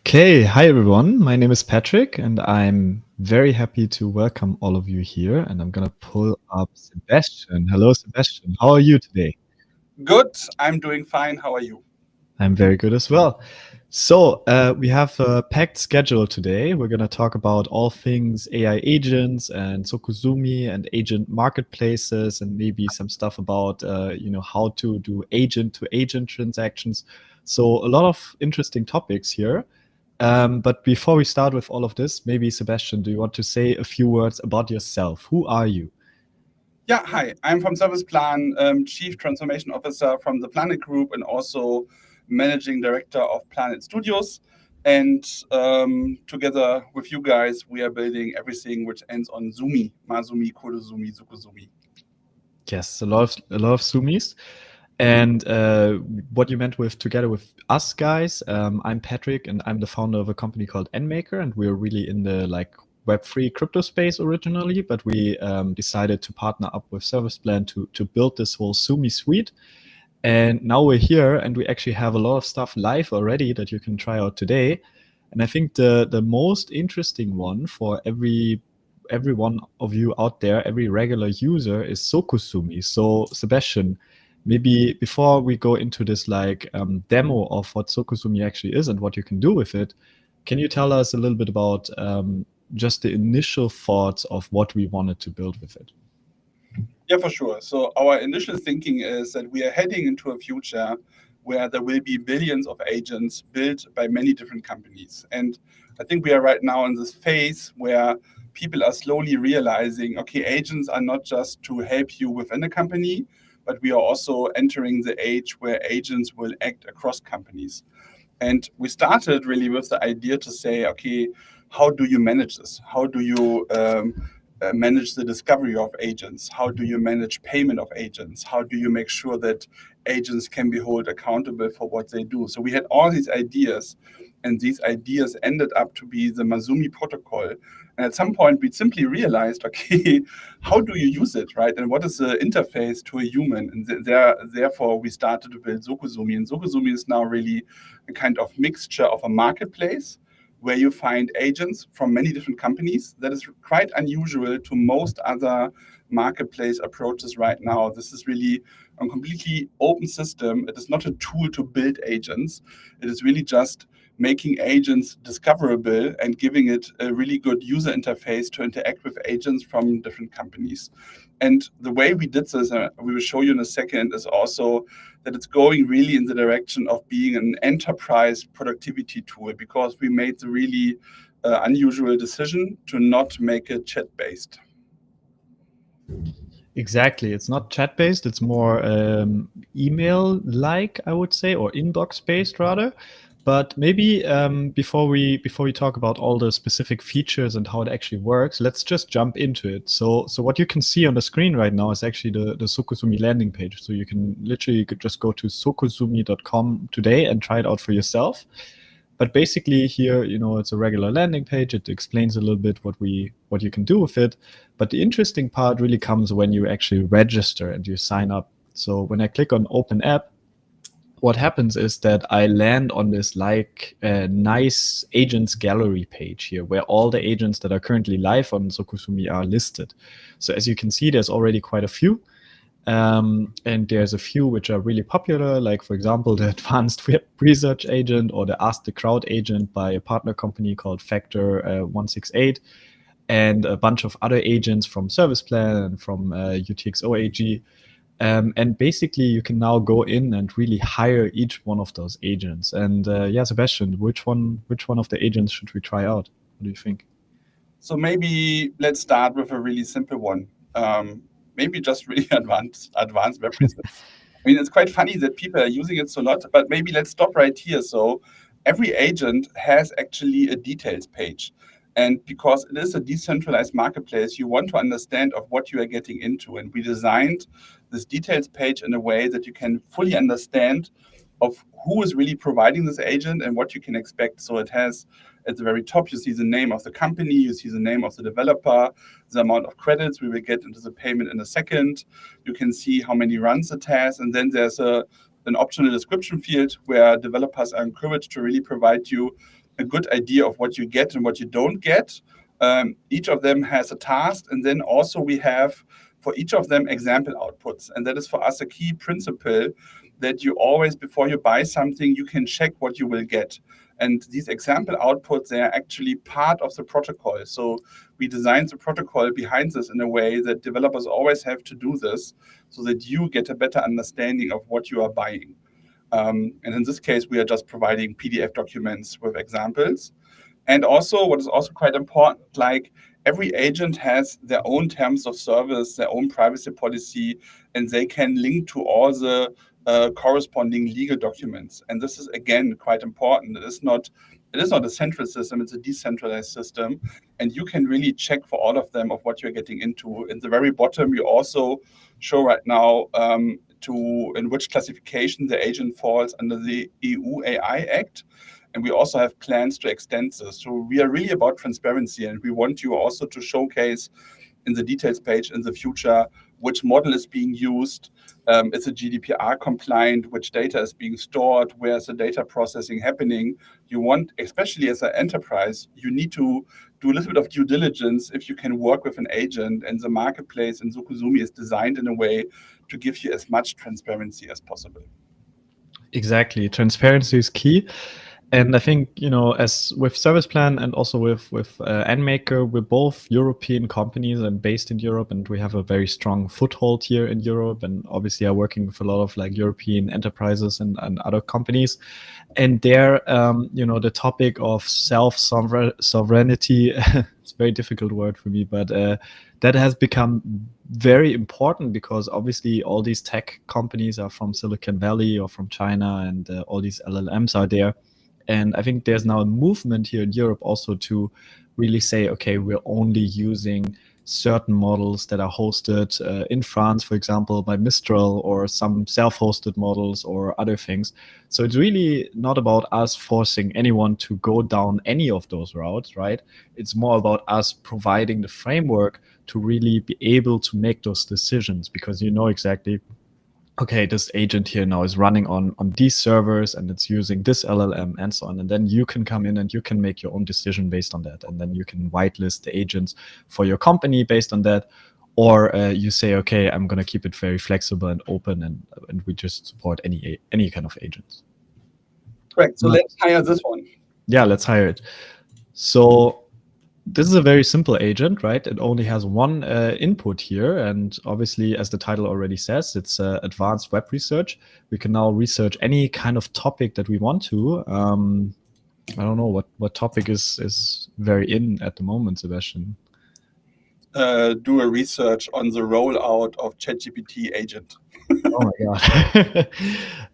Okay, hi everyone. My name is Patrick, and I'm very happy to welcome all of you here. And I'm gonna pull up Sebastian. Hello, Sebastian. How are you today? Good. I'm doing fine. How are you? I'm very good as well. So we have a packed schedule today. We're gonna talk about all things AI agents and Sokosumi and agent marketplaces, and maybe some stuff about how to do agent-to-agent transactions. So a lot of interesting topics here. But before we start with all of this, maybe Sebastian, do you want to say a few words about yourself? Who are you? Yeah, hi. I'm from Service Plan, Chief Transformation Officer from the Planet Group, and also Managing Director of Planet Studios. And together with you guys, we are building everything which ends on Zumi, Mazumi, Kodozumi, Sukuzumi. Yes, a lot of Sumis. And what you meant with together with us guys, I'm Patrick, and I'm the founder of a company called NMaker, and we're really in the Web3 crypto space originally, but we decided to partner up with Service Plan to build this whole Sumi suite. And now we're here, and we actually have a lot of stuff live already that you can try out today. And I think the most interesting one for every one of you out there, every regular user, is Sokosumi. So Sebastian, maybe before we go into this demo of what Sokosumi actually is and what you can do with it, can you tell us a little bit about just the initial thoughts of what we wanted to build with it? Yeah, for sure. So our initial thinking is that we are heading into a future where there will be billions of agents built by many different companies. And I think we are right now in this phase where people are slowly realizing, okay, agents are not just to help you within a company, but we are also entering the age where agents will act across companies. And we started really with the idea to say, okay, how do you manage this? How do you manage the discovery of agents? How do you manage payment of agents? How do you make sure that agents can be held accountable for what they do? So we had all these ideas, and these ideas ended up to be the Mazumi protocol. And at some point, we simply realized, okay, how do you use it, right? And what is the interface to a human? And therefore, we started to build Sokosumi. And Sokosumi is now really a kind of mixture of a marketplace where you find agents from many different companies. That is quite unusual to most other marketplace approaches right now. This is really a completely open system. It is not a tool to build agents. It is really just making agents discoverable and giving it a really good user interface to interact with agents from different companies. And the way we did this, we will show you in a second, is also that it's going really in the direction of being an enterprise productivity tool, because we made the really unusual decision to not make it chat based. Exactly. It's not chat based. It's more email like, I would say, or inbox based rather. But maybe before we talk about all the specific features and how it actually works, let's just jump into it. So what you can see on the screen right now is actually the Sokosumi landing page. So you can literally just go to sokosumi.com today and try it out for yourself. But basically here, it's a regular landing page. It explains a little bit what you can do with it. But the interesting part really comes when you actually register and you sign up. So when I click on open app, what happens is that I land on this nice agents gallery page here, where all the agents that are currently live on Sokosumi are listed. So as you can see, there's already quite a few. And there's a few which are really popular, like, for example, the Advanced Web Research Agent or the Ask the Crowd agent by a partner company called Factor 168, and a bunch of other agents from Service Plan and from UTXO AG. And basically, you can now go in and really hire each one of those agents. And yeah, Sebastian, which one of the agents should we try out? What do you think? So maybe let's start with a really simple one. Maybe just really advanced web research. I mean, it's quite funny that people are using it so lot, but maybe let's stop right here. So every agent has actually a details page. And because it is a decentralized marketplace, you want to understand of what you are getting into. And we designed this details page in a way that you can fully understand of who is really providing this agent and what you can expect. So it has at the very top, you see the name of the company, you see the name of the developer, the amount of credits. We will get into the payment in a second. You can see how many runs it has. And then there's an optional description field where developers are encouraged to really provide you a good idea of what you get and what you don't get. Each of them has a task, and then also we have for each of them example outputs. And that is for us a key principle, that you always, before you buy something, you can check what you will get. And these example outputs, they are actually part of the protocol. So we designed the protocol behind this in a way that developers always have to do this so that you get a better understanding of what you are buying. And in this case, we are just providing PDF documents with examples. And also, what is also quite important, like every agent has their own terms of service, their own privacy policy, and they can link to all the corresponding legal documents. And this is again quite important. It is not a central system; it's a decentralized system, and you can really check for all of them of what you're getting into. In the very bottom, we also show right now in which classification the agent falls under the EU AI Act. And we also have plans to extend this. So we are really about transparency, and we want you also to showcase in the details page in the future which model is being used, is it GDPR compliant, which data is being stored, where's the data processing happening. You want, especially as an enterprise, you need to do a little bit of due diligence if you can work with an agent, and the marketplace in Sokosumi is designed in a way to give you as much transparency as possible. Exactly. Transparency is key. And I think, as with Service Plan and also with Nmaker, we're both European companies and based in Europe, and we have a very strong foothold here in Europe, and obviously are working with a lot of like European enterprises and other companies. And there, the topic of self-sovereignty, it's a very difficult word for me, but that has become very important because obviously all these tech companies are from Silicon Valley or from China, and all these LLMs are there. And I think there's now a movement here in Europe also to really say, okay, we're only using certain models that are hosted in France, for example, by Mistral, or some self-hosted models or other things. So it's really not about us forcing anyone to go down any of those routes, right? It's more about us providing the framework to really be able to make those decisions, because you know exactly, okay, this agent here now is running on these servers and it's using this LLM and so on. And then you can come in and you can make your own decision based on that. And then you can whitelist the agents for your company based on that. Or you say, okay, I'm going to keep it very flexible and open, and we just support any kind of agents. Correct. So let's hire this one. Yeah, let's hire it. So this is a very simple agent, right? It only has one input here. And obviously, as the title already says, it's advanced web research. We can now research any kind of topic that we want to. I don't know what topic is very in at the moment, Sebastian. Do a research on the rollout of ChatGPT agent. Oh my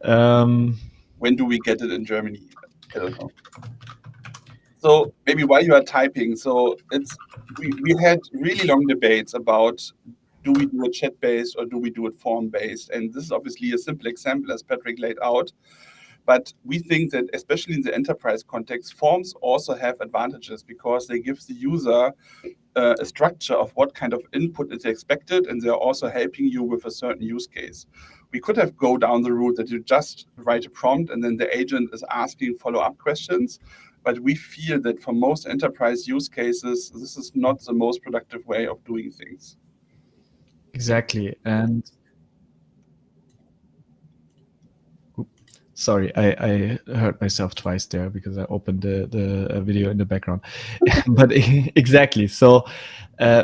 God. When do we get it in Germany? I don't know. So maybe while you are typing, so we had really long debates about, do we do it chat-based or do we do it form-based? And this is obviously a simple example, as Patrick laid out. But we think that, especially in the enterprise context, forms also have advantages because they give the user a structure of what kind of input is expected, and they're also helping you with a certain use case. We could have go down the route that you just write a prompt and then the agent is asking follow-up questions. But we feel that for most enterprise use cases, this is not the most productive way of doing things. Exactly. And sorry, I heard myself twice there because I opened the video in the background. But exactly. So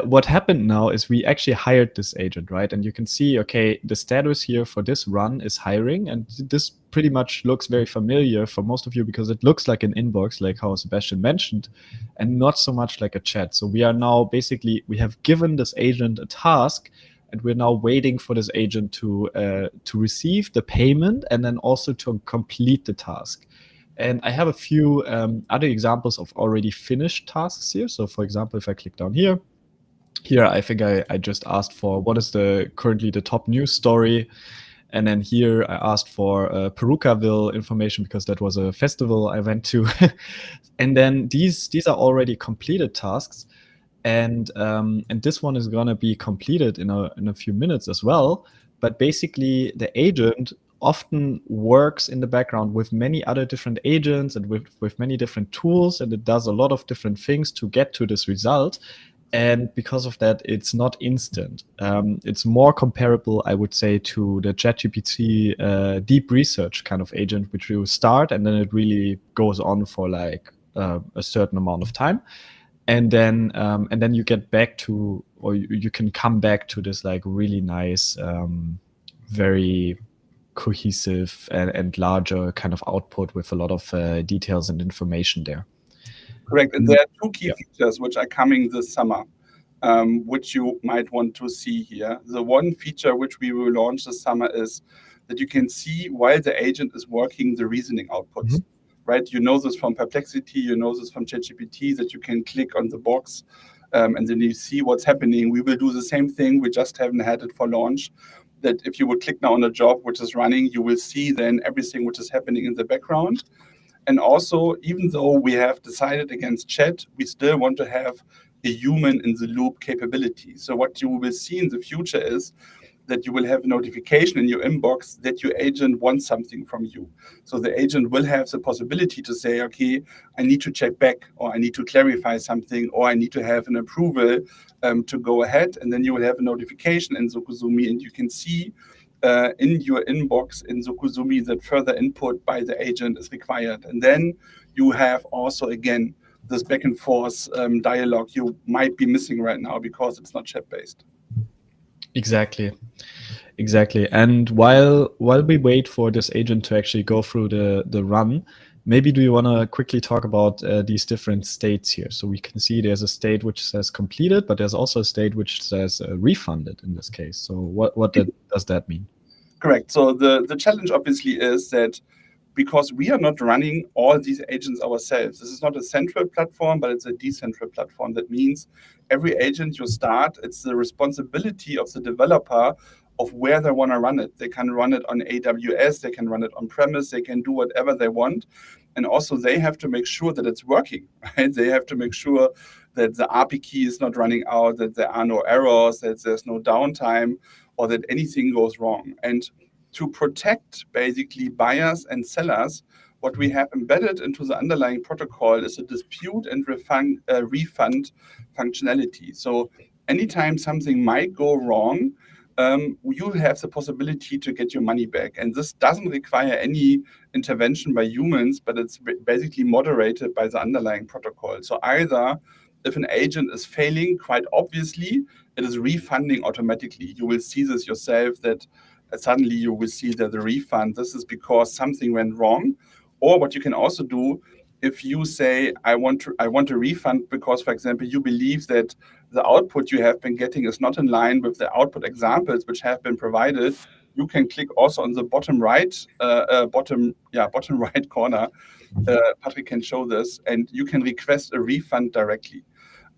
what happened now is we actually hired this agent, right? And you can see, okay, the status here for this run is hiring. And this pretty much looks very familiar for most of you because it looks like an inbox, like how Sebastian mentioned, and not so much like a chat. So we are now basically, we have given this agent a task, and we're now waiting for this agent to receive the payment and then also to complete the task. And I have a few other examples of already finished tasks here. So for example, if I click down here, I think I just asked for what is currently the top news story. And then here I asked for Perukaville information because that was a festival I went to. And then these are already completed tasks. And this one is gonna be completed in a few minutes as well. But basically, the agent often works in the background with many other different agents and with many different tools, and it does a lot of different things to get to this result. And because of that, it's not instant. It's more comparable, I would say, to the ChatGPT deep research kind of agent, which you start and then it really goes on for like a certain amount of time, and then you get back to, or you can come back to this like really nice, very cohesive and larger kind of output with a lot of details and information there. Correct. And there are two key Yeah. features which are coming this summer, which you might want to see here. The one feature which we will launch this summer is that you can see while the agent is working the reasoning outputs. Right? You know this from Perplexity, you know this from ChatGPT, that you can click on the box and then you see what's happening. We will do the same thing. We just haven't had it for launch. That if you would click now on a job which is running, you will see then everything which is happening in the background. And also, even though we have decided against chat, we still want to have a human in the loop capability. So what you will see in the future is that you will have a notification in your inbox that your agent wants something from you. So the agent will have the possibility to say, okay, I need to check back, or I need to clarify something, or I need to have an approval to go ahead. And then you will have a notification in Sokosumi, and you can see in your inbox in Sokosumi that further input by the agent is required. And then you have also, again, this back and forth dialogue you might be missing right now because it's not chat-based. Exactly. And while we wait for this agent to actually go through the run, maybe do you want to quickly talk about these different states here? So we can see there's a state which says completed, but there's also a state which says refunded in this case. So what does that mean? Correct. So the challenge obviously is that because we are not running all these agents ourselves, this is not a central platform, but it's a decentral platform. That means every agent you start, it's the responsibility of the developer of where they want to run it. They can run it on AWS, they can run it on premise, they can do whatever they want. And also they have to make sure that it's working, right? They have to make sure that the API key is not running out, that there are no errors, that there's no downtime, or that anything goes wrong. And to protect basically buyers and sellers, what we have embedded into the underlying protocol is a dispute and refund functionality. So anytime something might go wrong, you have the possibility to get your money back. And this doesn't require any intervention by humans, but it's basically moderated by the underlying protocol. So either if an agent is failing, quite obviously, it is refunding automatically. You will see this yourself, that suddenly you will see that the refund, this is because something went wrong. Or what you can also do, if you say, I want a refund because, for example, you believe that the output you have been getting is not in line with the output examples which have been provided, you can click also on the bottom right corner. Patrick can show this, and you can request a refund directly.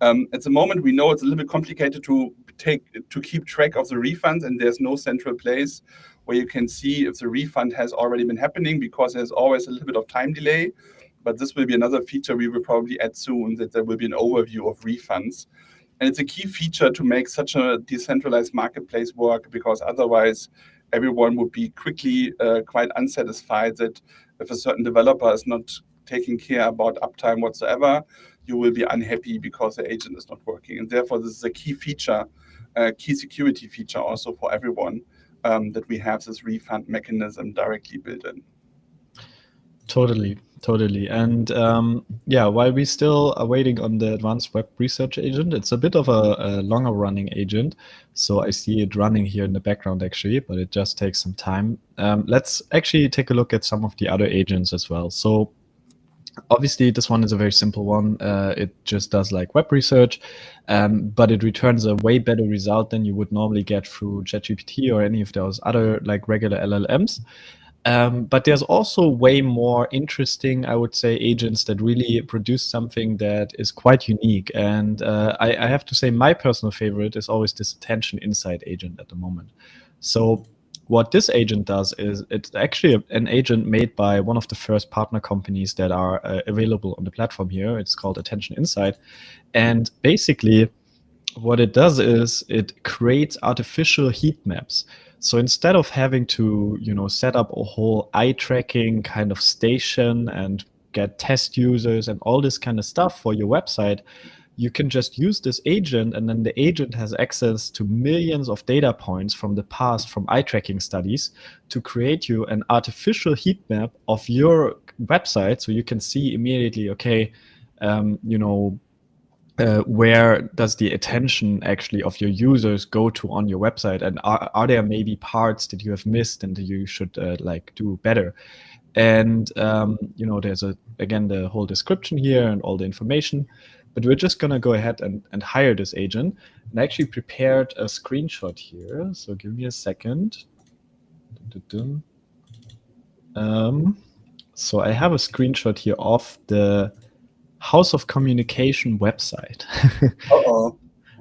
At the moment, we know it's a little bit complicated to keep track of the refunds, and there's no central place where you can see if the refund has already been happening, because there's always a little bit of time delay. But this will be another feature we will probably add soon, that there will be an overview of refunds. And it's a key feature to make such a decentralized marketplace work, because otherwise everyone would be quickly quite unsatisfied that if a certain developer is not taking care about uptime whatsoever, you will be unhappy because the agent is not working. And therefore, this is a key feature, key security feature also for everyone, that we have this refund mechanism directly built in. Totally. And while we still are waiting on the advanced web research agent, it's a bit of a longer running agent. So I see it running here in the background actually, but it just takes some time. Let's actually take a look at some of the other agents as well. So obviously this one is a very simple one. It just does like web research, but it returns a way better result than you would normally get through ChatGPT or any of those other like regular LLMs. But there's also way more interesting, I would say, agents that really produce something that is quite unique. And I have to say my personal favorite is always this attention insight agent at the moment. So what this agent does is it's actually an agent made by one of the first partner companies that are available on the platform here. It's called Attention Insight. And basically what it does is it creates artificial heat maps. So instead of having to, set up a whole eye tracking kind of station and get test users and all this kind of stuff for your website, you can just use this agent, and then the agent has access to millions of data points from the past from eye tracking studies to create you an artificial heat map of your website, so you can see immediately, okay, um, you know where does the attention actually of your users go to on your website, and are there maybe parts that you have missed and that you should like do better. And there's again the whole description here and all the information, but we're just gonna go ahead and hire this agent. And I actually prepared a screenshot here, so give me a second. So I have a screenshot here of the House of Communication website. Uh-oh.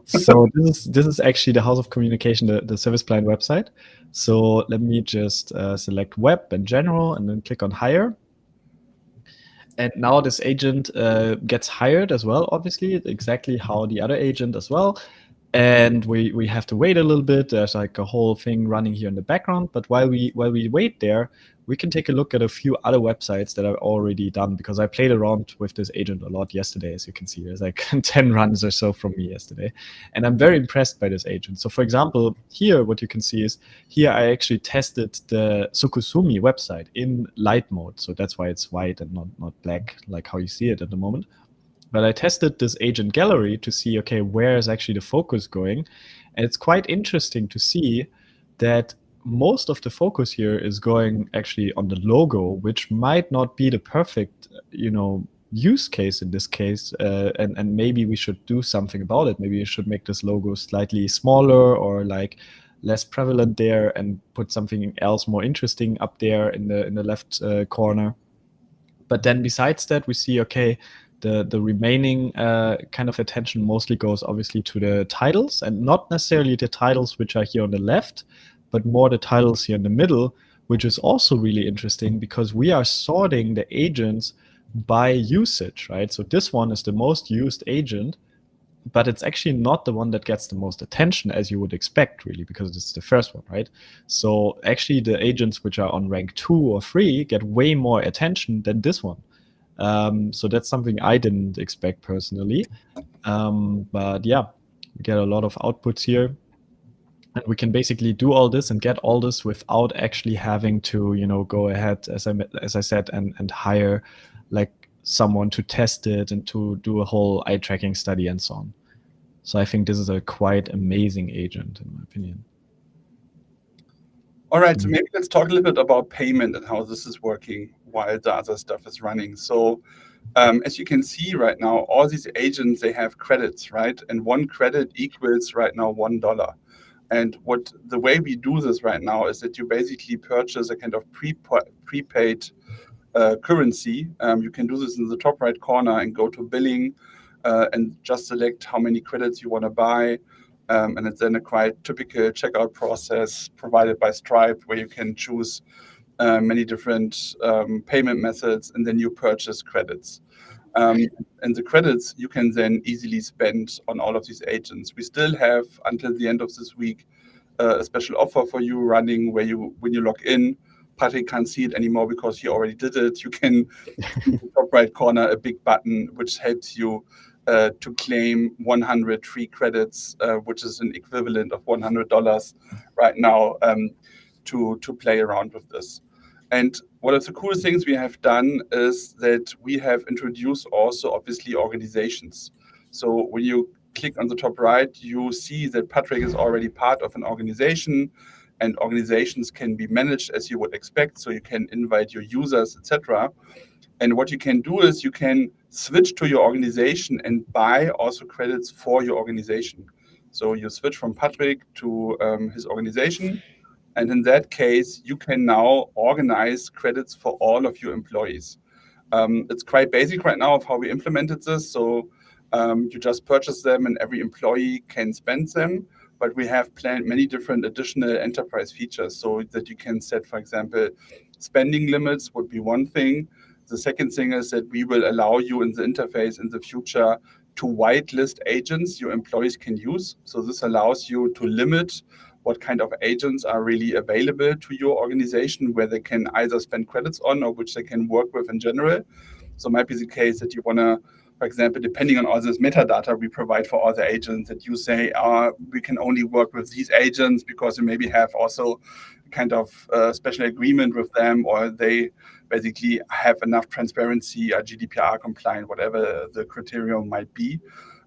So this is actually the House of Communication, the service plan website. So let me just select web and general and then click on hire. And now this agent gets hired as well, obviously, exactly how the other agent as well. And we have to wait a little bit. There's like a whole thing running here in the background. But while we wait there, we can take a look at a few other websites that are already done, because I played around with this agent a lot yesterday. As you can see, there's like 10 runs or so from me yesterday. And I'm very impressed by this agent. So for example, here, what you can see is here I actually tested the Sokosumi website in light mode. So that's why it's white and not black, like how you see it at the moment. But I tested this agent gallery to see, okay, where is actually the focus going? And it's quite interesting to see that most of the focus here is going actually on the logo, which might not be the perfect, use case in this case. And maybe we should do something about it. Maybe we should make this logo slightly smaller or like less prevalent there and put something else more interesting up there in the left corner. But then besides that, we see, okay, the remaining kind of attention mostly goes obviously to the titles, and not necessarily the titles which are here on the left, but more the titles here in the middle, which is also really interesting because we are sorting the agents by usage, right? So this one is the most used agent, but it's actually not the one that gets the most attention, as you would expect, really, because it's the first one, right? So actually the agents which are on rank 2 or 3 get way more attention than this one. So that's something I didn't expect personally. But yeah, we get a lot of outputs here. And we can basically do all this and get all this without actually having to, go ahead, as I said, and hire like someone to test it and to do a whole eye tracking study and so on. So I think this is a quite amazing agent, in my opinion. All right, so maybe let's talk a little bit about payment and how this is working while the other stuff is running. So as you can see right now, all these agents, they have credits, right? And one credit equals right now $1. And the way we do this right now is that you basically purchase a kind of prepaid currency. You can do this in the top right corner and go to billing and just select how many credits you want to buy. And it's then a quite typical checkout process provided by Stripe, where you can choose many different payment methods, and then you purchase credits. And the credits you can then easily spend on all of these agents. We still have, until the end of this week, a special offer for you running where when you log in, Patrick can't see it anymore because he already did it. You can, in the top right corner, a big button which helps you to claim 100 free credits, which is an equivalent of $100 right now, to play around with this. And one of the cool things we have done is that we have introduced also, obviously, organizations. So when you click on the top right, you see that Patrick is already part of an organization, and organizations can be managed as you would expect. So you can invite your users, etc. And what you can do is you can switch to your organization and buy also credits for your organization. So you switch from Patrick to his organization. And in that case, you can now organize credits for all of your employees. It's quite basic right now of how we implemented this. So you just purchase them and every employee can spend them. But we have planned many different additional enterprise features so that you can set, for example, spending limits would be one thing. The second thing is that we will allow you in the interface in the future to whitelist agents your employees can use. So this allows you to limit what kind of agents are really available to your organization, where they can either spend credits on or which they can work with in general. So it might be the case that you want to, for example, depending on all this metadata we provide for all the agents, that you say, we can only work with these agents because we maybe have also kind of special agreement with them, or they basically have enough transparency or GDPR compliant, whatever the criterion might be.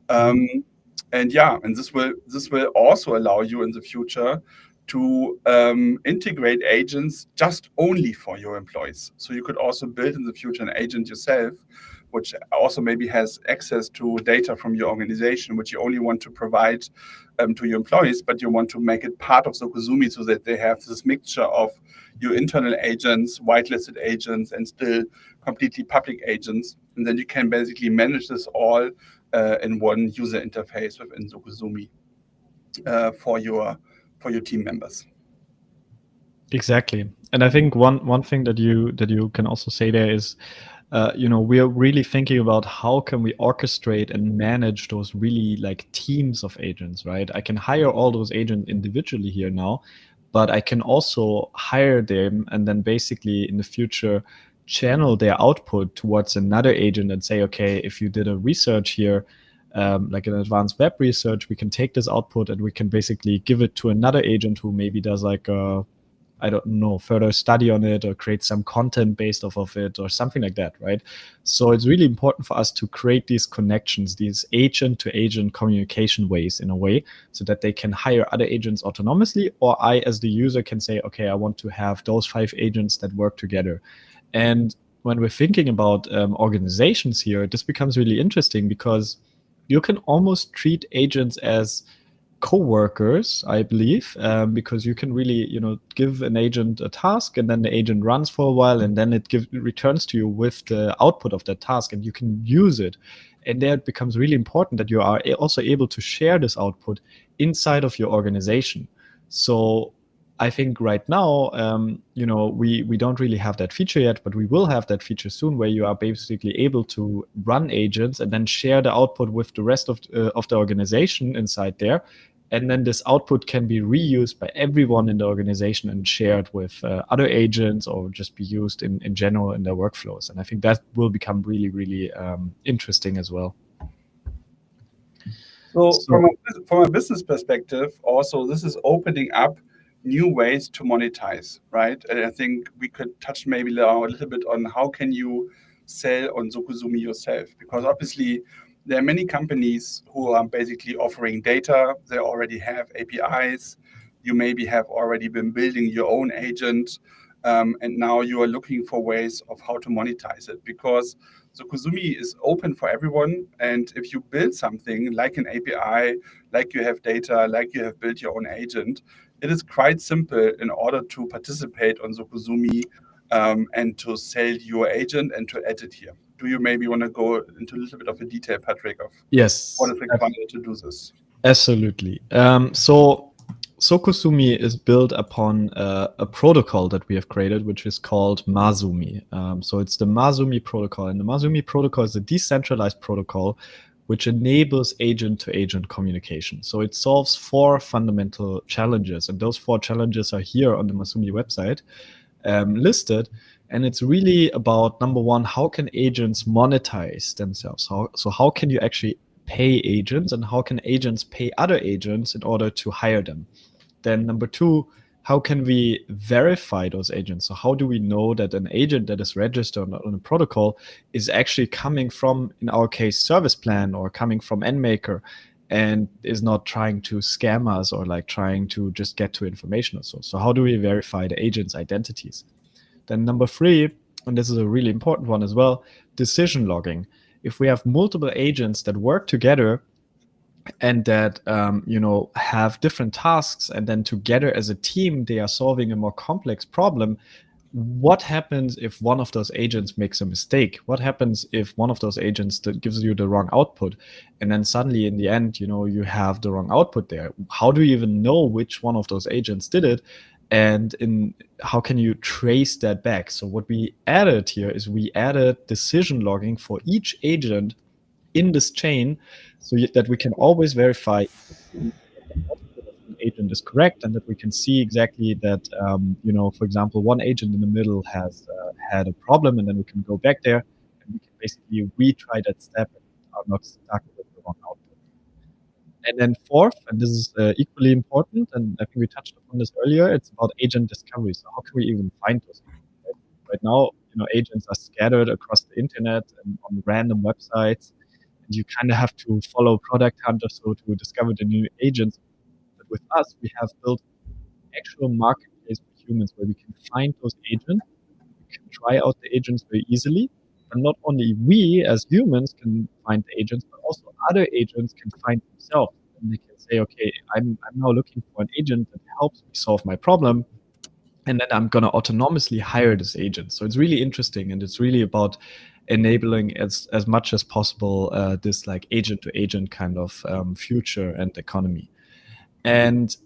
And this will also allow you in the future to integrate agents just only for your employees. So you could also build in the future an agent yourself, which also maybe has access to data from your organization, which you only want to provide to your employees, but you want to make it part of Sokosumi so that they have this mixture of your internal agents, whitelisted agents, and still completely public agents. And then you can basically manage this all in one user interface within Sokosumi for your team members. Exactly. And I think one thing that you can also say there is, we are really thinking about how can we orchestrate and manage those really like teams of agents, right? I can hire all those agents individually here now, but I can also hire them and then basically in the future channel their output towards another agent and say, okay, if you did a research here, like an advanced web research, we can take this output and we can basically give it to another agent who maybe does like a, I don't know, further study on it or create some content based off of it or something like that, right? So it's really important for us to create these connections, these agent to agent communication ways in a way, so that they can hire other agents autonomously, or I as the user can say, okay, I want to have those 5 agents that work together. And when we're thinking about organizations here, this becomes really interesting because you can almost treat agents as co-workers, I believe, because you can really, give an agent a task and then the agent runs for a while and then it returns to you with the output of that task and you can use it. And there it becomes really important that you are also able to share this output inside of your organization. So I think right now, we don't really have that feature yet, but we will have that feature soon, where you are basically able to run agents and then share the output with the rest of the organization inside there. And then this output can be reused by everyone in the organization and shared with other agents or just be used in general in their workflows. And I think that will become really, really interesting as well. So from a business perspective, also, this is opening up new ways to monetize, right? And I think we could touch maybe now a little bit on how can you sell on Sokosumi yourself, because obviously there are many companies who are basically offering data. They already have APIs. You maybe have already been building your own agent, and now you are looking for ways of how to monetize it, because Sokosumi is open for everyone. And if you build something like an API, like you have data, like you have built your own agent, it is quite simple in order to participate on Sokosumi and to sell your agent and to edit here. Do you maybe want to go into a little bit of a detail, Patrick, of Yes, what is required to do this? absolutely. So Sokosumi is built upon a protocol that we have created, which is called Mazumi. So it's the Mazumi protocol, and the Mazumi protocol is a decentralized protocol which enables agent-to-agent communication. So it solves 4 fundamental challenges, and those 4 challenges are here on the Mazumi website listed. And it's really about, number one, how can agents monetize themselves? So how can you actually pay agents, and how can agents pay other agents in order to hire them? Then number 2, how can we verify those agents? So how do we know that an agent that is registered on a protocol is actually coming from, in our case, Service Plan, or coming from NMaker, and is not trying to scam us or like trying to just get to information or so? So how do we verify the agents' identities? Then number 3, and this is a really important one as well, decision logging. If we have multiple agents that work together and that have different tasks, and then together as a team they are solving a more complex problem, what happens if one of those agents makes a mistake? What happens if one of those agents that gives you the wrong output, and then suddenly in the end you have the wrong output there? How do you even know which one of those agents did it? And how can you trace that back? So what we added here is we added decision logging for each agent in this chain, so that we can always verify the output of an agent is correct, and that we can see exactly that, for example, one agent in the middle has had a problem, and then we can go back there and we can basically retry that step and are not stuck with the wrong output. And then fourth, and this is equally important, and I think we touched upon this earlier, it's about agent discovery. So how can we even find those agents? Right now, agents are scattered across the internet and on random websites, and you kind of have to follow product hunters so to discover the new agents. But with us, we have built an actual marketplace for humans where we can find those agents, we can try out the agents very easily. And not only we as humans can find the agents, but also other agents can find themselves. And they can say, okay, I'm now looking for an agent that helps me solve my problem. And then I'm going to autonomously hire this agent. So it's really interesting. And it's really about enabling as much as possible this like agent to agent kind of future and economy. And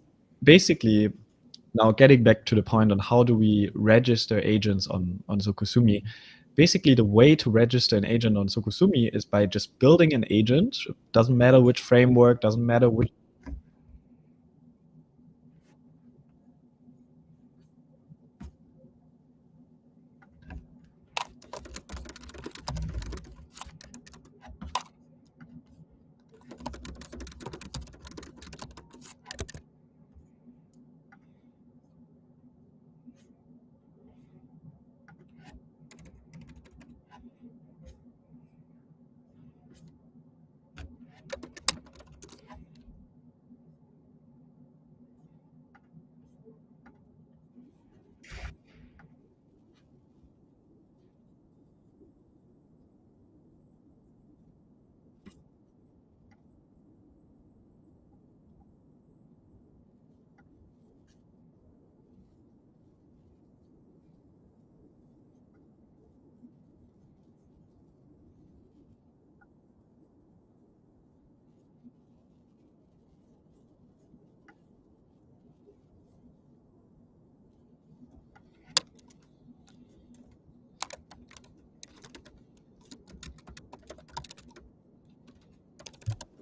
basically, now getting back to the point on how do we register agents on Sokosumi, basically the way to register an agent on Sokosumi is by just building an agent. Doesn't matter which framework, doesn't matter which.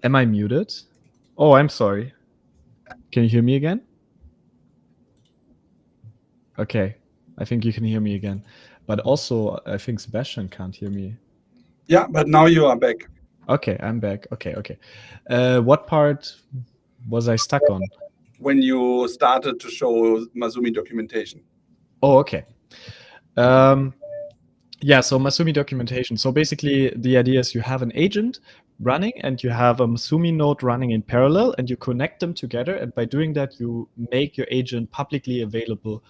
Am I muted? Oh, I'm sorry. Can you hear me again? Okay. I think you can hear me again. But also, I think Sebastian can't hear me. Yeah, but now you are back. Okay, I'm back. Okay. What part was I stuck on? When you started to show Masumi documentation. Oh, okay. Yeah, so Masumi documentation. So basically, the idea is you have an agent running and you have a Masumi node running in parallel, and you connect them together. And by doing that, you make your agent publicly available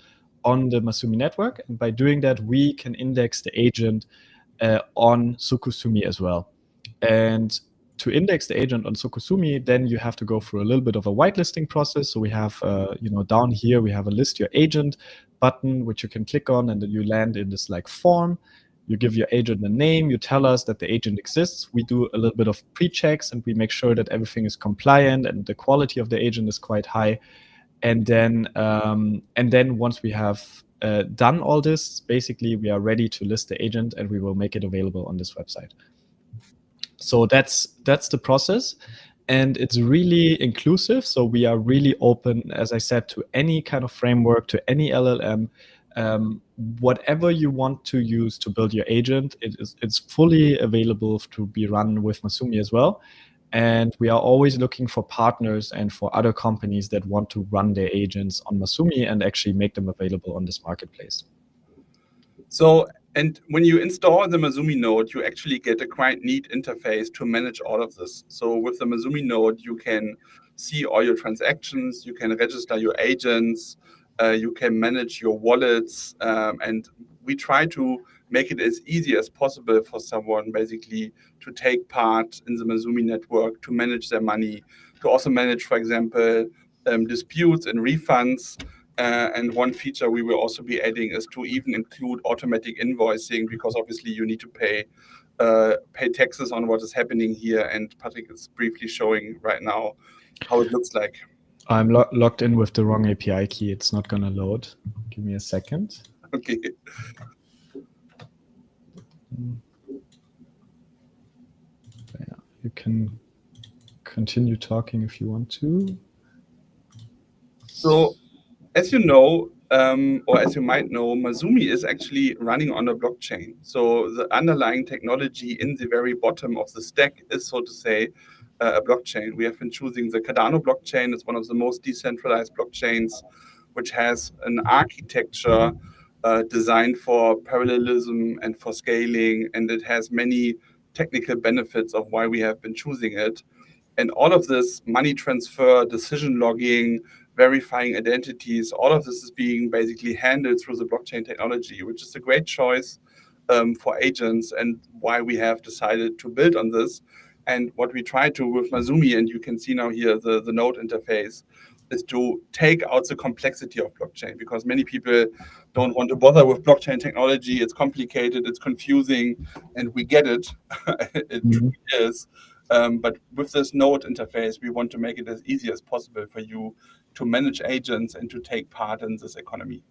on the Masumi network. And by doing that, we can index the agent on Sokosumi as well. And to index the agent on Sokosumi, then you have to go through a little bit of a whitelisting process. So we have, down here, we have a list your agent button, which you can click on, and then you land in this like form. You give your agent a name, you tell us that the agent exists. We do a little bit of pre-checks and we make sure that everything is compliant and the quality of the agent is quite high. And then once we have done all this, basically we are ready to list the agent and we will make it available on this website. So that's the process, and it's really inclusive. So we are really open, as I said, to any kind of framework, to any LLM, whatever you want to use to build your agent. It's fully available to be run with Masumi as well. And we are always looking for partners and for other companies that want to run their agents on Masumi and actually make them available on this marketplace. So, and when you install the Masumi node, you actually get a quite neat interface to manage all of this. So with the Masumi node, you can see all your transactions, you can register your agents, you can manage your wallets, and we try to make it as easy as possible for someone basically to take part in the Masumi network, to manage their money, to also manage, for example, disputes and refunds. And one feature we will also be adding is to even include automatic invoicing, because obviously you need to pay taxes on what is happening here. And Patrick is briefly showing right now how it looks like. I'm logged in with the wrong API key. It's not going to load. Give me a second. Okay. Yeah, you can continue talking if you want to. So, as you know, or as you might know, Mazumi is actually running on a blockchain. So the underlying technology in the very bottom of the stack is, so to say, a blockchain. We have been choosing the Cardano blockchain. It's one of the most decentralized blockchains, which has an architecture designed for parallelism and for scaling, and it has many technical benefits of why we have been choosing it. And all of this money transfer, decision logging, verifying identities, all of this is being basically handled through the blockchain technology, which is a great choice for agents and why we have decided to build on this. And what we try to with Mazumi, and you can see now here the node interface, is to take out the complexity of blockchain, because many people don't want to bother with blockchain technology. It's complicated, it's confusing, and we get it. It Mhm. truly is. But with this node interface, we want to make it as easy as possible for you to manage agents and to take part in this economy.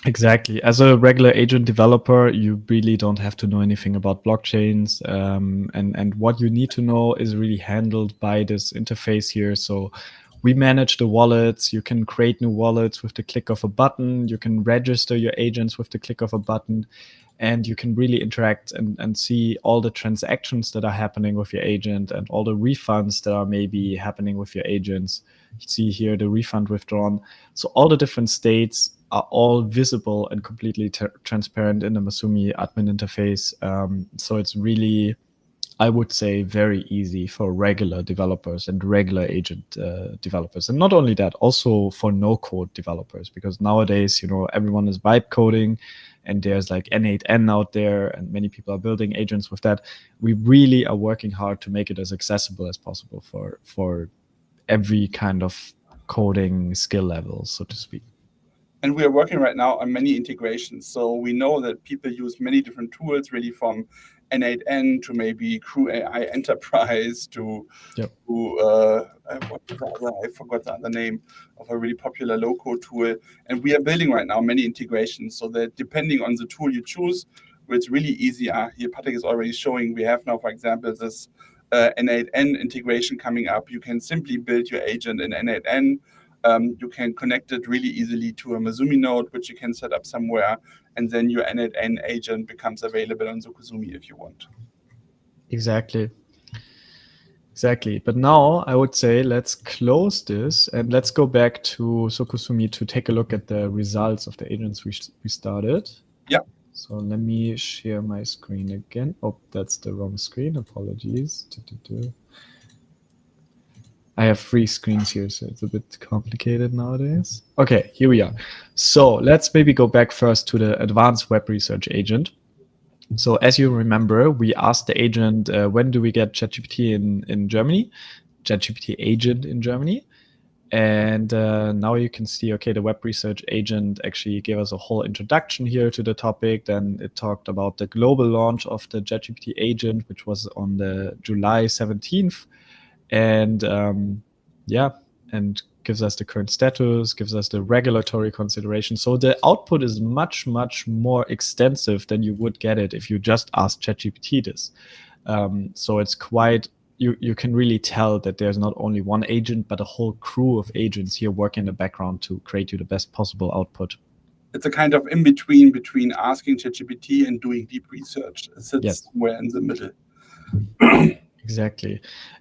Exactly. As a regular agent developer, you really don't have to know anything about blockchains, and what you need to know is really handled by this interface here. So we manage the wallets. You can create new wallets with the click of a button. You can register your agents with the click of a button, and you can really interact and see all the transactions that are happening with your agent and all the refunds that are maybe happening with your agents. You see here the refund withdrawn. So all the different states are all visible and completely transparent in the Masumi admin interface. So it's really, I would say, very easy for regular developers and regular agent developers. And not only that, also for no code developers, because nowadays, everyone is vibe coding and there's like N8N out there and many people are building agents with that. We really are working hard to make it as accessible as possible for every kind of coding skill level, so to speak. And we are working right now on many integrations. So we know that people use many different tools, really from N8N to maybe Crew AI Enterprise to Yep. I forgot the other name of a really popular low-code tool. And we are building right now many integrations so that depending on the tool you choose, it's really easy. Here, Patrick is already showing, we have now, for example, this N8N integration coming up. You can simply build your agent in N8N. You can connect it really easily to a Mazumi node, which you can set up somewhere, and then your N8N agent becomes available on Sokosumi if you want. Exactly. Exactly. But now I would say let's close this and let's go back to Sokosumi to take a look at the results of the agents we started. Yeah. So let me share my screen again. Oh, that's the wrong screen. Apologies. I have 3 screens here, so it's a bit complicated nowadays. Okay, here we are. So let's maybe go back first to the advanced web research agent. So as you remember, we asked the agent, when do we get ChatGPT in Germany? ChatGPT agent in Germany. And now you can see, okay, the web research agent actually gave us a whole introduction here to the topic. Then it talked about the global launch of the ChatGPT agent, which was on the July 17th. And yeah, and gives us the current status, gives us the regulatory consideration. So the output is much, much more extensive than you would get it if you just asked ChatGPT this. So it's quite, you can really tell that there's not only one agent, but a whole crew of agents here working in the background to create you the best possible output. It's a kind of in between asking ChatGPT and doing deep research. It sits Yes. somewhere in the middle. Exactly.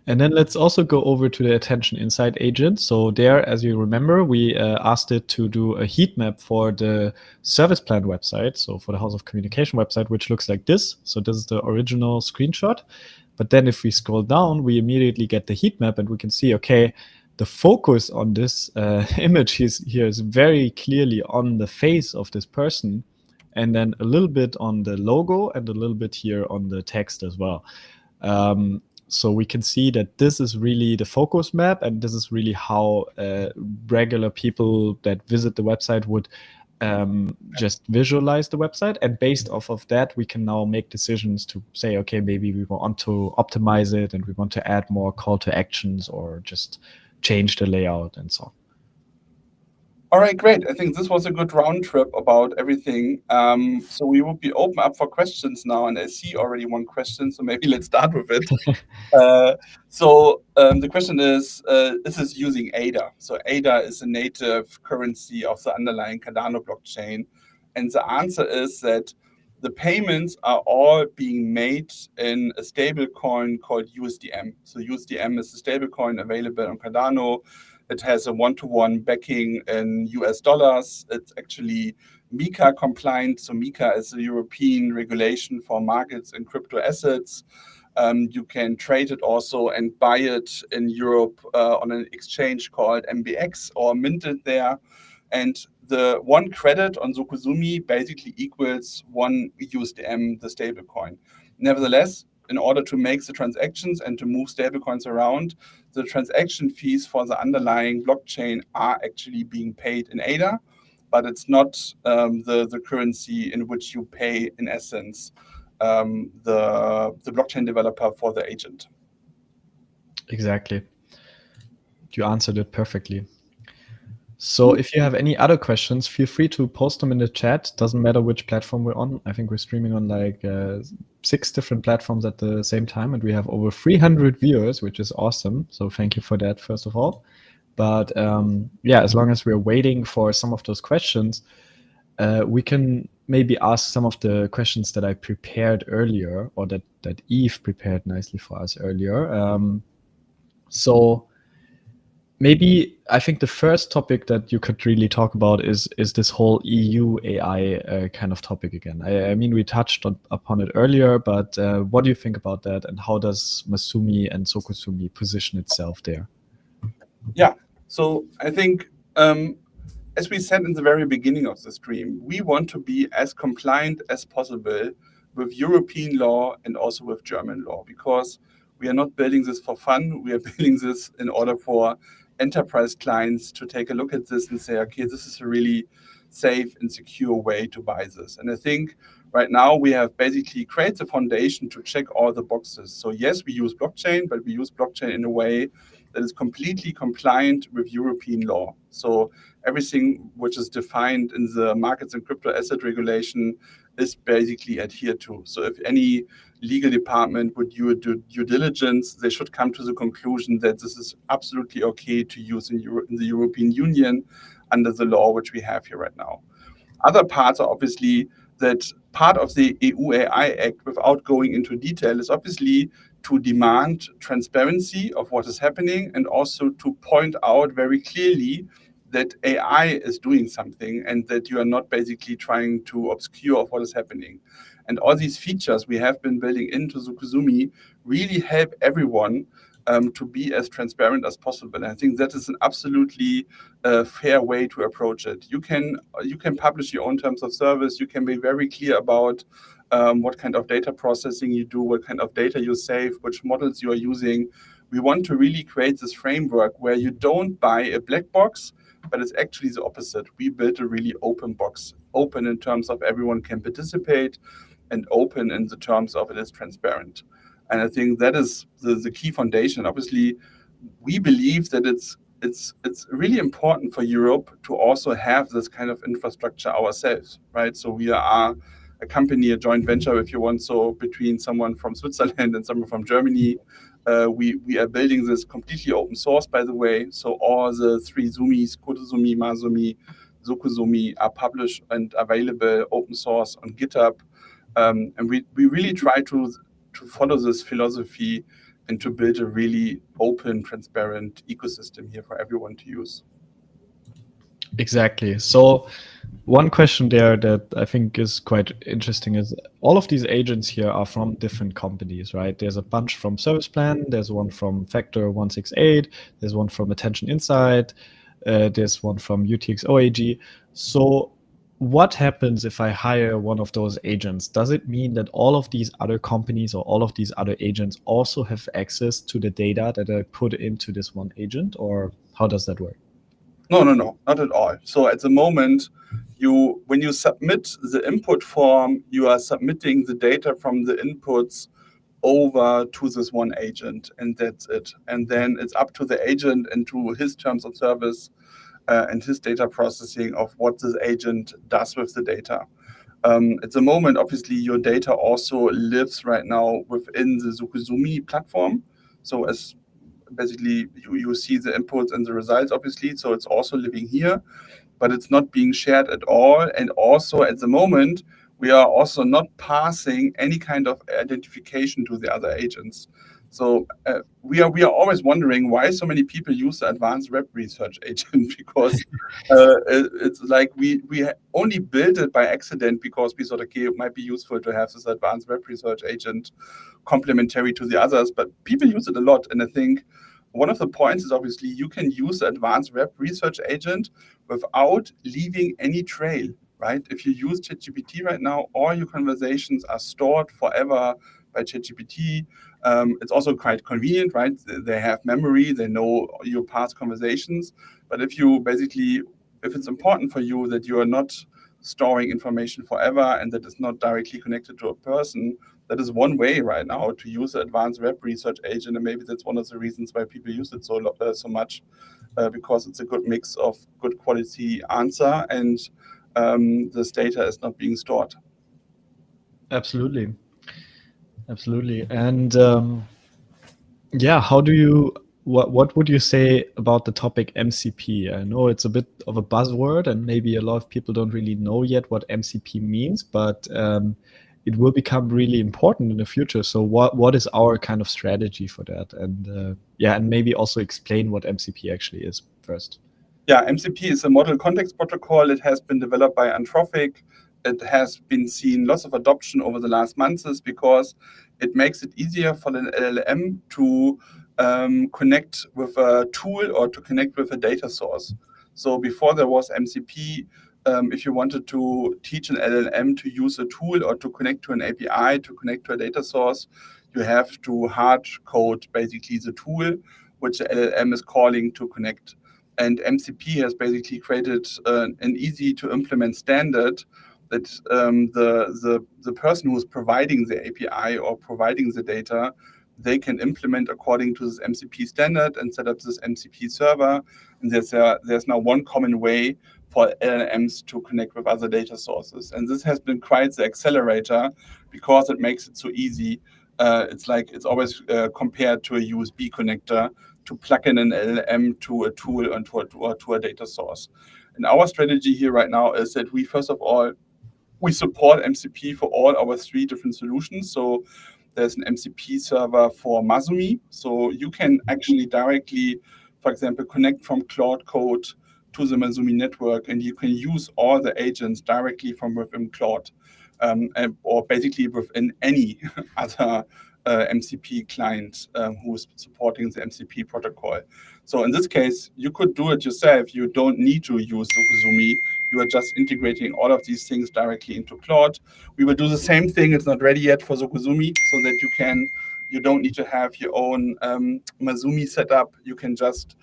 And then let's also go over to the attention insight agent. So there, as you remember, we asked it to do a heat map for the service plan website. So for the House of Communication website, which looks like this. So this is the original screenshot. But then if we scroll down, we immediately get the heat map and we can see, okay, the focus on this image here is very clearly on the face of this person, and then a little bit on the logo and a little bit here on the text as well. So we can see that this is really the focus map, and this is really how regular people that visit the website would just visualize the website. And based off of that, we can now make decisions to say, okay, maybe we want to optimize it and we want to add more call to actions or just change the layout and so on. All right, great. I think this was a good round trip about everything. So we will be open up for questions now, and I see already one question, so maybe let's start with it. The question is this using ADA? So ADA is a native currency of the underlying Cardano blockchain. And the answer is that the payments are all being made in a stable coin called USDM. So USDM is a stable coin available on Cardano. It has a one-to-one backing in US dollars. It's actually MiCA compliant. So MiCA is a European regulation for markets and crypto assets. You can trade it also and buy it in Europe on an exchange called MBX or mint it there. And the one credit on Sokosumi basically equals one USDM, the stablecoin. Nevertheless, in order to make the transactions and to move stablecoins around, the transaction fees for the underlying blockchain are actually being paid in ADA, but it's not the currency in which you pay, in essence, the blockchain developer for the agent. Exactly. You answered it perfectly. So if you have any other questions, feel free to post them in the chat. Doesn't matter which platform we're on. I think we're streaming on like 6 different platforms at the same time, and we have over 300 viewers, which is awesome. So thank you for that, first of all. But yeah, as long as we're waiting for some of those questions, we can maybe ask some of the questions that I prepared earlier, or that Eve prepared nicely for us earlier. So maybe I think the first topic that you could really talk about is this whole EU AI kind of topic again. I mean, we touched upon it earlier, but what do you think about that, and how does Masumi and Sokosumi position itself there? Yeah, so I think as we said in the very beginning of the stream, we want to be as compliant as possible with European law and also with German law, because we are not building this for fun. We are building this in order for enterprise clients to take a look at this and say, okay, this is a really safe and secure way to buy this. And I think right now we have basically created a foundation to check all the boxes. So yes, we use blockchain, but we use blockchain in a way that is completely compliant with European law. So everything which is defined in the markets and crypto asset regulation is basically adhered to. So if any legal department would do due diligence, they should come to the conclusion that this is absolutely okay to use in the European Union under the law which we have here right now. Other parts are obviously that part of the EU AI Act, without going into detail, is obviously to demand transparency of what is happening, and also to point out very clearly that AI is doing something and that you are not basically trying to obscure what is happening. And all these features we have been building into Sokosumi really help everyone to be as transparent as possible. And I think that is an absolutely fair way to approach it. You can publish your own terms of service. You can be very clear about what kind of data processing you do, what kind of data you save, which models you are using. We want to really create this framework where you don't buy a black box, but it's actually the opposite. We built a really open box, open in terms of everyone can participate, and open in the terms of it is transparent. And I think that is the key foundation. Obviously, we believe that it's really important for Europe to also have this kind of infrastructure ourselves, right? So we are a company, a joint venture, if you want, so between someone from Switzerland and someone from Germany. We are building this completely open source, by the way. So all the 3 Zumis, Kotosumi, Masumi, Sokosumi, are published and available open source on GitHub. And we really try to follow this philosophy and to build a really open, transparent ecosystem here for everyone to use. Exactly. So one question there that I think is quite interesting is all of these agents here are from different companies, right? There's a bunch from Service Plan, there's one from Factor 168, there's one from Attention Insight, there's one from UTXOAG. So what happens if I hire one of those agents? Does it mean that all of these other companies or all of these other agents also have access to the data that I put into this one agent, or how does that work? No, not at all. So at the moment, when you submit the input form, you are submitting the data from the inputs over to this one agent, and that's it. And then it's up to the agent and to his terms of service and his data processing of what this agent does with the data. At the moment, obviously, your data also lives right now within the Sokosumi platform. So as basically you see the inputs and the results, obviously, so it's also living here, but it's not being shared at all. And also at the moment, we are also not passing any kind of identification to the other agents. So we are always wondering why so many people use the advanced web research agent, because it's like we only built it by accident because we thought, okay, it might be useful to have this advanced web research agent complementary to the others, but people use it a lot. And I think one of the points is obviously you can use the advanced web research agent without leaving any trail, right? If you use ChatGPT right now, all your conversations are stored forever by ChatGPT. It's also quite convenient, right? They have memory, they know your past conversations. But if it's important for you that you are not storing information forever and that is not directly connected to a person, that is one way right now to use the advanced web research agent. And maybe that's one of the reasons why people use it so much, because it's a good mix of good quality answer and this data is not being stored. Absolutely. And yeah, what would you say about the topic MCP? I know it's a bit of a buzzword and maybe a lot of people don't really know yet what MCP means, but it will become really important in the future. So what is our kind of strategy for that? And and maybe also explain what MCP actually is first. Yeah, MCP is a model context protocol. It has been developed by Anthropic. It has been seen lots of adoption over the last months because it makes it easier for an LLM to connect with a tool or to connect with a data source. So before there was MCP, if you wanted to teach an LLM to use a tool or to connect to an API, to connect to a data source, you have to hard code basically the tool which the LLM is calling to connect. And MCP has basically created an easy to implement standard that the person who is providing the API or providing the data, they can implement according to this MCP standard and set up this MCP server. And there's now one common way for LLMs to connect with other data sources. And this has been quite the accelerator because it makes it so easy. It's always compared to a USB connector to plug in an LLM to a tool and to a data source. And our strategy here right now is that we, first of all, we support MCP for all our 3 different solutions. So there's an MCP server for Masumi. So you can actually directly, for example, connect from Claude Code to the Masumi network, and you can use all the agents directly from within Claude, or basically within any other MCP client who is supporting the MCP protocol. So in this case, you could do it yourself. You don't need to use Sokosumi. You are just integrating all of these things directly into Claude. We will do the same thing. It's not ready yet for Sokosumi, so that you don't need to have your own Masumi setup. You can just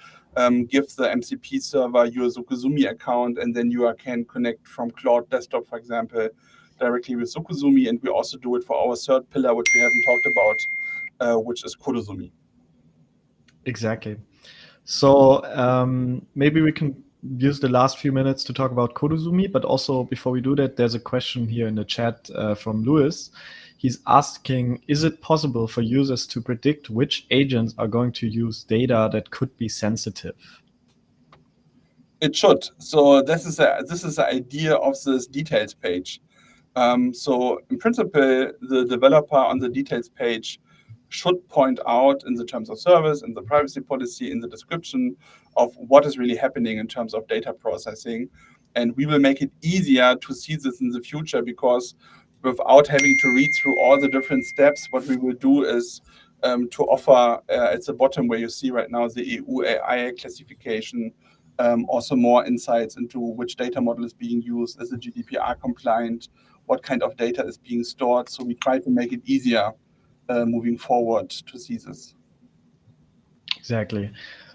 give the MCP server your Sokosumi account, and then you can connect from Claude Desktop, for example, directly with Sokosumi. And we also do it for our third pillar, which we haven't talked about, which is Kodosumi. Exactly. So maybe we can use the last few minutes to talk about Kodosumi, but also before we do that, there's a question here in the chat from Louis. He's asking, is it possible for users to predict which agents are going to use data that could be sensitive? It should. So this is the idea of this details page. So in principle, the developer on the details page should point out in the terms of service, in the privacy policy, in the description of what is really happening in terms of data processing. And we will make it easier to see this in the future, because without having to read through all the different steps, what we will do is to offer at the bottom where you see right now the EU AI classification, also more insights into which data model is being used, is it GDPR compliant, what kind of data is being stored. So we try to make it easier moving forward to see this. Exactly.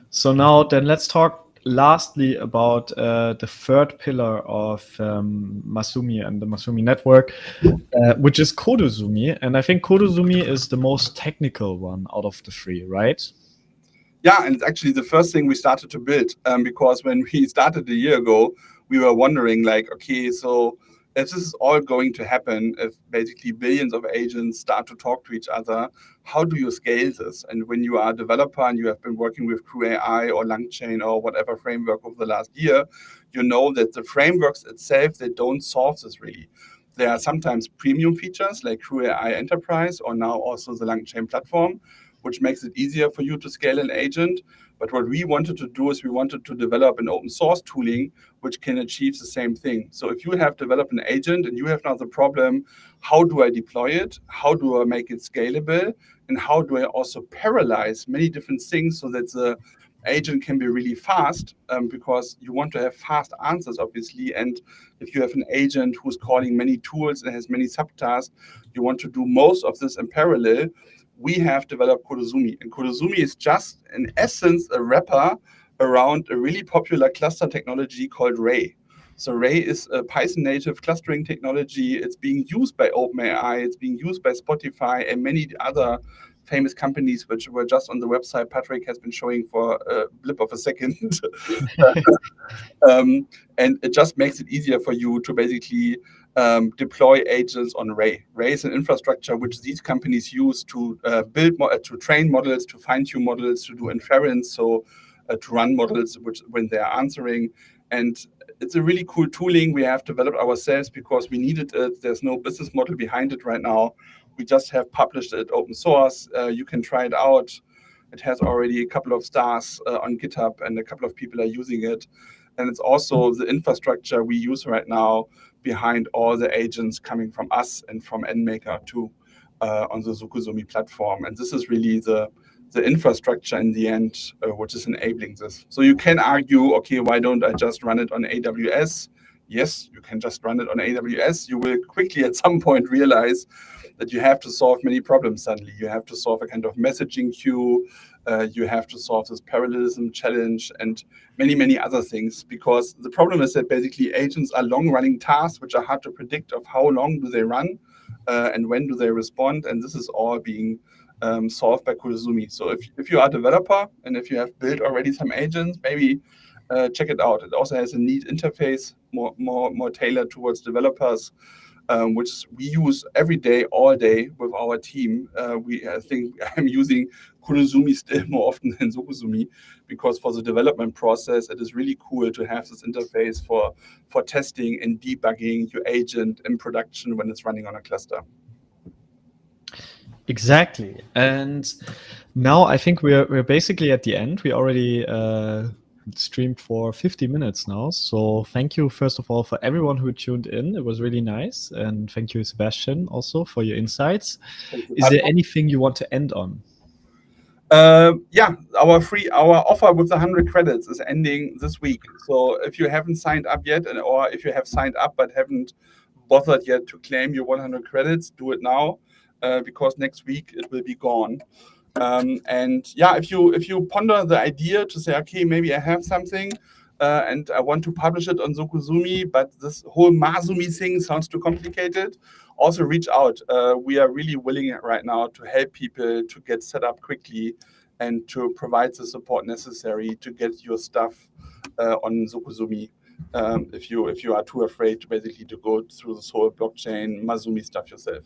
So now then let's talk lastly about the third pillar of Masumi and the Masumi network, which is Kodosumi. And I think Kodosumi is the most technical one out of the 3, right? Yeah, and it's actually the first thing we started to build, because when we started a year ago, we were wondering like, okay, so if this is all going to happen, if basically billions of agents start to talk to each other, how do you scale this? And when you are a developer and you have been working with Crew AI or LangChain or whatever framework over the last year, you know that the frameworks itself, they don't solve this really. There are sometimes premium features like Crew AI Enterprise or now also the LangChain platform, which makes it easier for you to scale an agent. But what we wanted to do is we wanted to develop an open source tooling which can achieve the same thing. So if you have developed an agent and you have now the problem, how do I deploy it? How do I make it scalable? And how do I also parallelize many different things so that the agent can be really fast, because you want to have fast answers, obviously. And if you have an agent who's calling many tools and has many subtasks, you want to do most of this in parallel. We have developed Sokosumi, and Sokosumi is just, in essence, a wrapper around a really popular cluster technology called Ray. So Ray is a Python native clustering technology. It's being used by OpenAI, it's being used by Spotify and many other famous companies, which were just on the website Patrick has been showing for a blip of a second. And it just makes it easier for you to basically deploy agents on Ray. Ray is an infrastructure which these companies use to to train models, to fine-tune models, to do inference, so to run models which when they are answering. And it's a really cool tooling we have developed ourselves because we needed it. There's no business model behind it right now. We just have published it open source. You can try it out. It has already a couple of stars on GitHub, and a couple of people are using it. And it's also the infrastructure we use right now behind all the agents coming from us and from NMaker too, on the Sokosumi platform. And this is really the infrastructure in the end, which is enabling this. So you can argue, okay, why don't I just run it on AWS? Yes, you can just run it on AWS. You will quickly at some point realize that you have to solve many problems suddenly. You have to solve a kind of messaging queue. You have to solve this parallelism challenge and many, many other things, because the problem is that basically agents are long-running tasks which are hard to predict of how long do they run and when do they respond. And this is all being solved by Sokosumi. So if you are a developer and if you have built already some agents, maybe check it out. It also has a neat interface, more tailored towards developers, which we use every day, all day with our team. I think I'm using Sokosumi still more often than Sokosumi, because for the development process, it is really cool to have this interface for testing and debugging your agent in production when it's running on a cluster. Exactly. And now I think we're basically at the end. We already streamed for 50 minutes now. So thank you, first of all, for everyone who tuned in. It was really nice. And thank you, Sebastian, also for your insights. Is there anything you want to end on? Yeah, our offer with the 100 credits is ending this week. So if you haven't signed up yet, or if you have signed up but haven't bothered yet to claim your 100 credits, do it now, because next week it will be gone. And yeah, if you ponder the idea to say, okay, maybe I have something and I want to publish it on Sokosumi, but this whole Masumi thing sounds too complicated, also reach out. We are really willing right now to help people to get set up quickly and to provide the support necessary to get your stuff on Sokosumi. If you are too afraid to basically to go through this whole blockchain Masumi stuff yourself.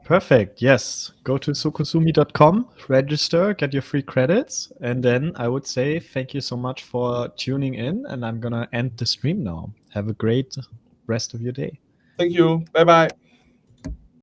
Perfect. Yes. Go to sokosumi.com, register, get your free credits. And then I would say thank you so much for tuning in. And I'm going to end the stream now. Have a great rest of your day. Thank you. Bye-bye.